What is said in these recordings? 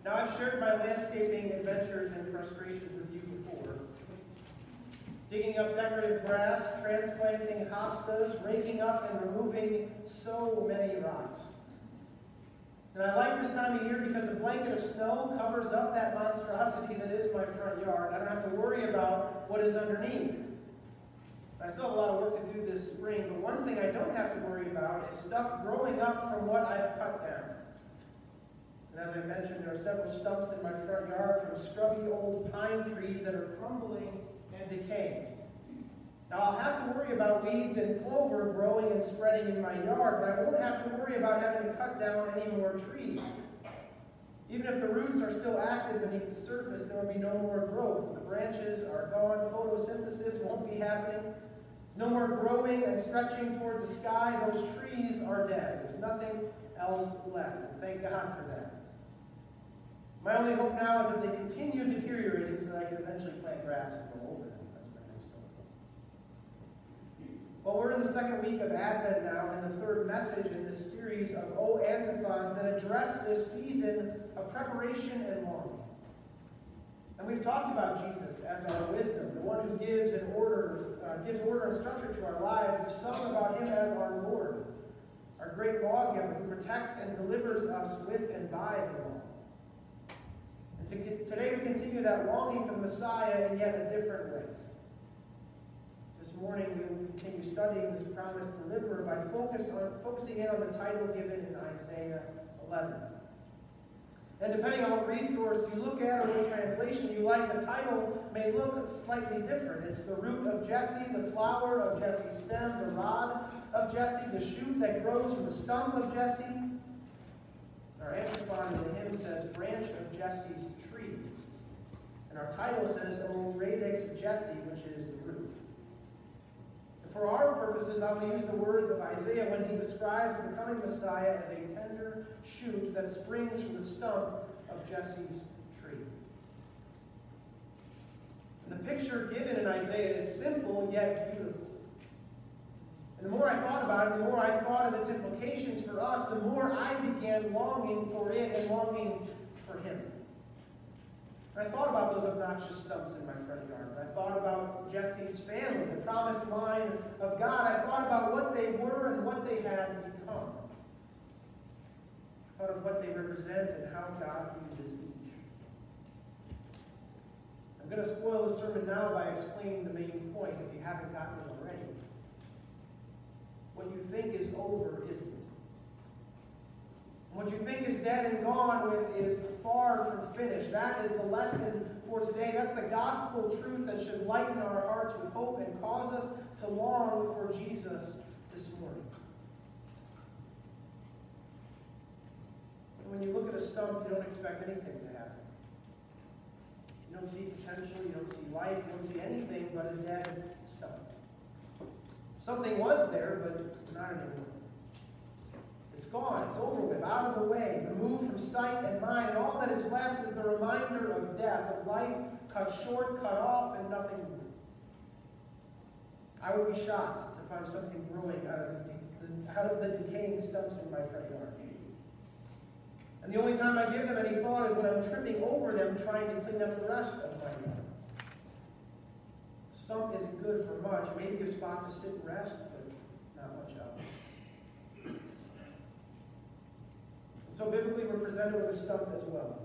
Now, I've shared my landscaping adventures and frustrations with you before. Digging up decorative grass, transplanting hostas, raking up and removing so many rocks. And I like this time of year because the blanket of snow covers up that monstrosity that is my front yard. I don't have to worry about what is underneath. I still have a lot of work to do this spring, but one thing I don't have to worry about is stuff growing up from what I've cut down. And as I mentioned, there are several stumps in my front yard from scrubby old pine trees that are crumbling and decaying. Now, I'll have to worry about weeds and clover growing and spreading in my yard, but I won't have to worry about having to cut down any more trees. Even if the roots are still active beneath the surface, there will be no more growth. The branches are gone, photosynthesis won't be happening. No more growing and stretching toward the sky. Those trees are dead. There's nothing else left. And thank God for that. My only hope now is that they continue deteriorating so that I can eventually plant grass and grow over them. That's my next hope. Well, we're in the second week of Advent now, and the third message in this series of O Antiphons that address this season of preparation and longing. And we've talked about Jesus as our wisdom, the one who gives order and structure to our lives. We've sung about him as our Lord, our great lawgiver who protects and delivers us with and by the law. And today we continue that longing for the Messiah in yet a different way. This morning we will continue studying this promised deliverer by focusing in on the title given in Isaiah 11. And depending on what resource you look at or what translation you like, the title may look slightly different. It's the root of Jesse, the flower of Jesse's stem, the rod of Jesse, the shoot that grows from the stump of Jesse. Our antiphon in the hymn says, branch of Jesse's tree. And our title says, O radix Jesse, which is the root. And for our purposes, I'm going to use the words of Isaiah when he describes the coming Messiah as a tender shoot that springs from the stump of Jesse's tree. And the picture given in Isaiah is simple yet beautiful. And the more I thought about it, the more I thought of its implications for us, the more I began longing for it and longing for him. And I thought about those obnoxious stumps in my front yard. I thought about Jesse's family, the promised line of God. I thought about what they were and what they had become. I thought of what they represent and how God uses each. I'm going to spoil the sermon now by explaining the main point if you haven't gotten it already. What you think is over isn't. What you think is dead and gone with is far from finished. That is the lesson for today. That's the gospel truth that should lighten our hearts with hope and cause us to long for Jesus this morning. And when you look at a stump, you don't expect anything to happen. You don't see potential, you don't see life, you don't see anything but a dead stump. Something was there, but not anymore. It's gone. It's over with, out of the way, removed from sight and mind. And all that is left is the reminder of death, of life cut short, cut off, and nothing more. I would be shocked to find something growing out of the decaying stumps in my front yard. And the only time I give them any thought is when I'm tripping over them trying to clean up the rest of my yard. Stump isn't good for much. Maybe a spot to sit and rest, but not much else. And so biblically we're presented with a stump as well.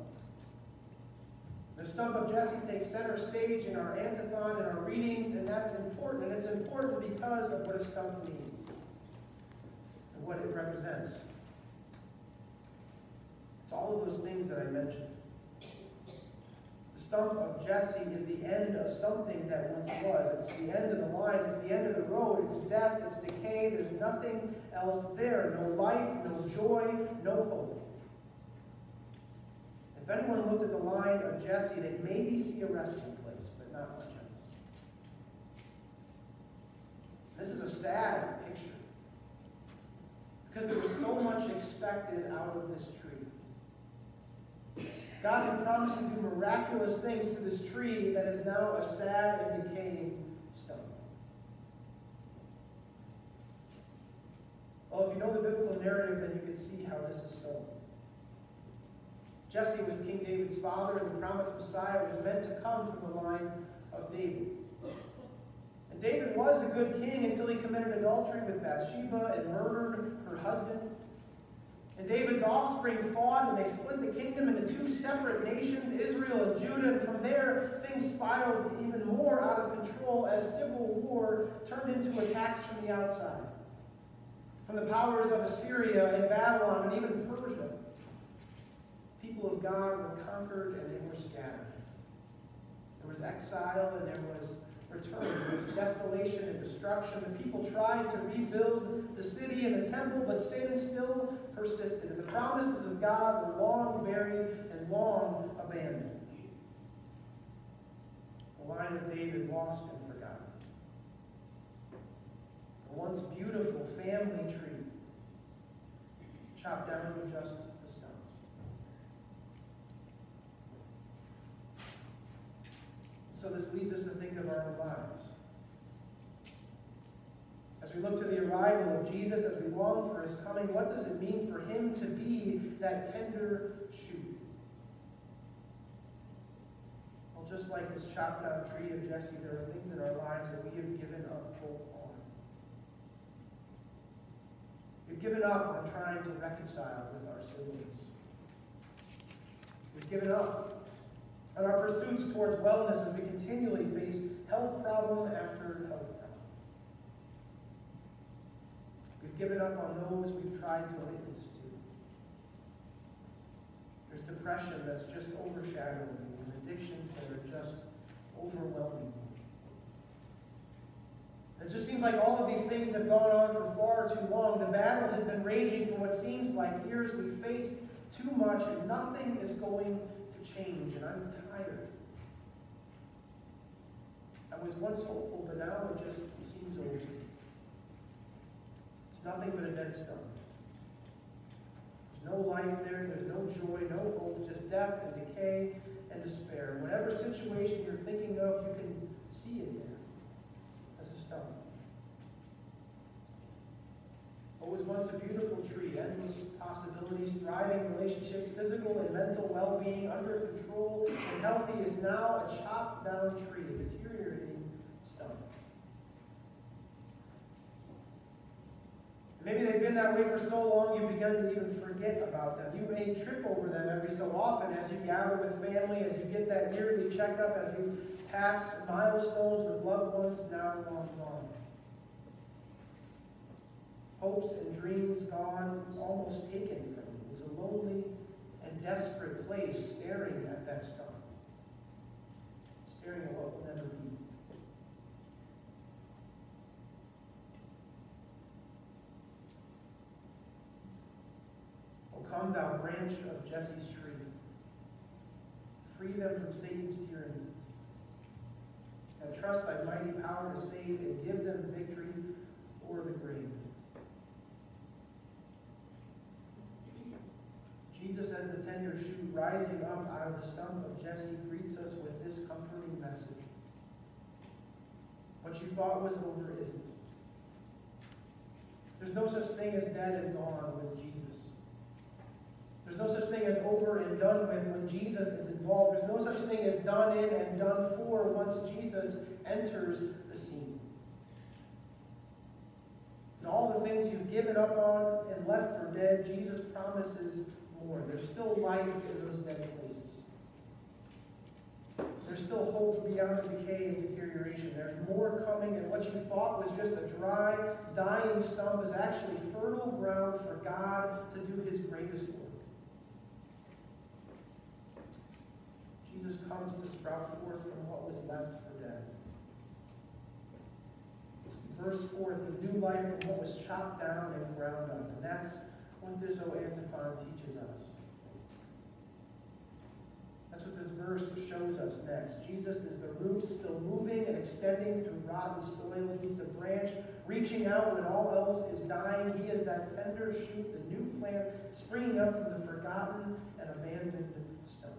The stump of Jesse takes center stage in our antiphon and our readings, and that's important. And it's important because of what a stump means and what it represents. It's all of those things that I mentioned. The stump of Jesse is the end of something that once was. It's the end of the line. It's the end of the road. It's death. It's decay. There's nothing else there. No life, no joy, no hope. If anyone looked at the line of Jesse, they'd maybe see a resting place, but not much else. This is a sad picture because there was so much expected out of this tree. God had promised to do miraculous things to this tree that is now a sad and decaying stump. Well, if you know the biblical narrative, then you can see how this is so. Jesse was King David's father, and the promised Messiah was meant to come from the line of David. And David was a good king until he committed adultery with Bathsheba and murdered her husband. And David's offspring fought, and they split the kingdom into two separate nations, Israel and Judah. And from there, things spiraled even more out of control as civil war turned into attacks from the outside. From the powers of Assyria and Babylon and even Persia. People of God were conquered and they were scattered. There was exile and there was return. There was desolation and destruction. The people tried to rebuild the city and the temple, but sin still persisted. And the promises of God were long buried and long abandoned. The line of David lost and forgotten. A once beautiful family tree chopped down to just the stump. So this leads us to think of our own lives. As we look to the arrival of Jesus, as we long for his coming, what does it mean for him to be that tender shoot? Well, just like this chopped down tree of Jesse, there are things in our lives that we have given up hope on. We've given up on trying to reconcile with our siblings. We've given up on our pursuits towards wellness as we continually face health problem after health problem. We've given up on those we've tried to witness to. There's depression that's just overshadowing you, and addictions that are just overwhelming you. It just seems like all of these things have gone on for far too long. The battle has been raging for what seems like years. We've faced too much, and nothing is going to change, and I'm tired. I was once hopeful, but now it just seems over. It's nothing but a dead stone. There's no life there, there's no joy, no hope, just death and decay and despair. Whatever situation you're thinking of, you can see it there as a stone. What was once a beautiful tree, endless possibilities, thriving relationships, physical and mental well-being, under control and healthy, is now a chopped down tree, a deteriorating stump. Maybe they've been that way for so long you've begun to even forget about them. You may trip over them every so often as you gather with family, as you get that yearly checkup, as you pass milestones with loved ones now long gone. Hopes and dreams gone, almost taken from you. It's a lonely and desperate place staring at that stump. Staring at what will never be. O come, thou branch of Jesse's tree. Free them from Satan's tyranny. And trust thy mighty power to save and give them victory o'er the grave. Jesus, as the tender shoot rising up out of the stump of Jesse, greets us with this comforting message. What you thought was over isn't. There's no such thing as dead and gone with Jesus. There's no such thing as over and done with when Jesus is involved. There's no such thing as done in and done for once Jesus enters the scene. And all the things you've given up on and left for dead, Jesus promises more. There's still life in those dead places. There's still hope beyond decay and deterioration. There's more coming, and what you thought was just a dry, dying stump is actually fertile ground for God to do his greatest work. Jesus comes to sprout forth from what was left for dead. Verse 4, the new life from what was chopped down and ground up. And that's what this antiphon teaches us. That's what this verse shows us next. Jesus is the root still moving and extending through rotten soil. He's the branch reaching out when all else is dying. He is that tender shoot, the new plant springing up from the forgotten and abandoned stone.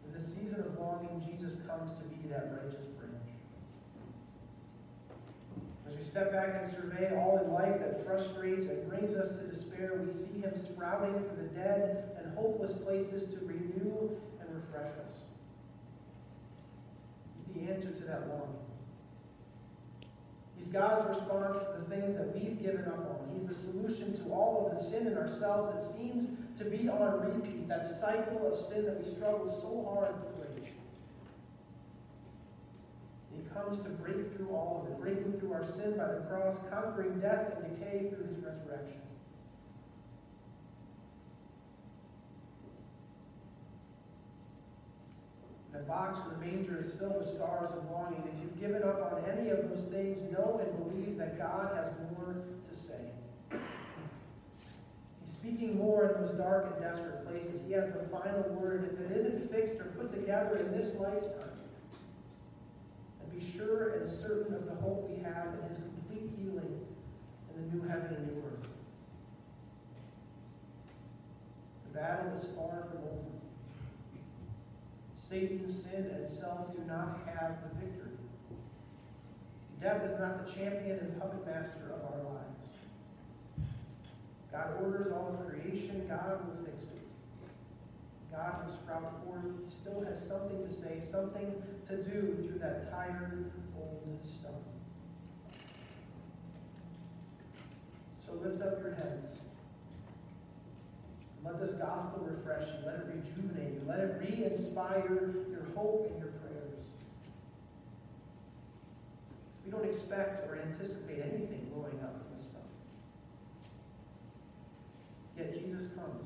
In this season of longing, Jesus comes to be that righteous branch. As we step back and survey all in life that frustrates and brings us to despair, we see him sprouting through the dead and hopeless places to renew and refresh us. He's the answer to that longing. He's God's response to the things that we've given up on. He's the solution to all of the sin in ourselves that seems to be on repeat, that cycle of sin that we struggle so hard to break. He comes to break through all of it, breaking through our sin by the cross, conquering death and decay through his resurrection. The box or the manger is filled with stars of longing. If you've given up on any of those things, know and believe that God has more to say. He's speaking more in those dark and desperate places. He has the final word. If it isn't fixed or put together in this lifetime, and be sure and certain of the hope we have in his complete healing in the new heaven and new earth. The battle is far from over. Satan, sin, and self do not have the victory. Death is not the champion and puppet master of our lives. God orders all of creation. God will fix it. God will sprout forth. He still has something to say, something to do through that tired, old stump. So lift up your heads. Let this gospel refresh you. Let it rejuvenate you. Let it re-inspire your hope and your prayers. We don't expect or anticipate anything blowing up from this stuff. Yet Jesus comes.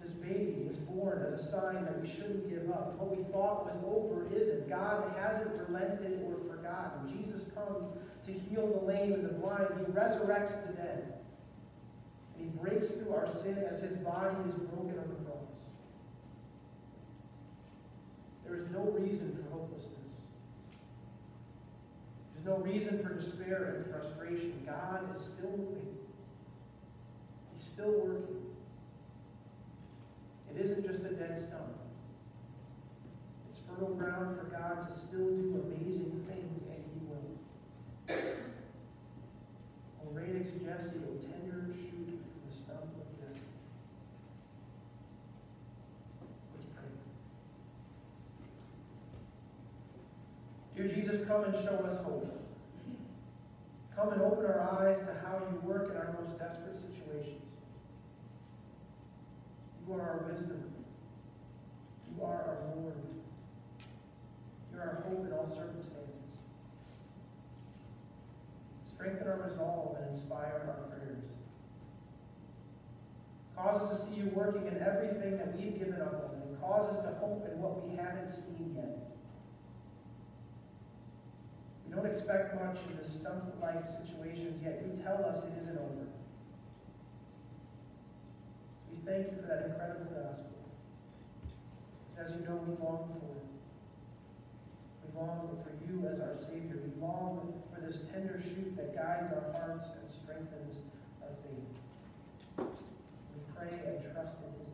This baby is born as a sign that we shouldn't give up. What we thought was over isn't. God hasn't relented or forgotten. Jesus comes to heal the lame and the blind. He resurrects the dead. He breaks through our sin as his body is broken on the cross. There is no reason for hopelessness. There's no reason for despair and frustration. God is still moving. He's still working. It isn't just a dead stump. It's fertile ground for God to still do amazing things, and he will. O radix Jesse, O tender shoot from the stump of Jesse. Let's pray. Dear Jesus, come and show us hope. Come and open our eyes to how you work in our most desperate situations. You are our wisdom. You are our Lord. You are our hope in all circumstances. Strengthen our resolve and inspire our prayers. Cause us to see you working in everything that we've given up on, and cause us to hope in what we haven't seen yet. We don't expect much in the stump-like situations, yet you tell us it isn't over. So we thank you for that incredible gospel. As you know, we long for it. We long for you as our Savior. We long for this tender shoot that guides our hearts and strengthens our faith. We pray and trust in his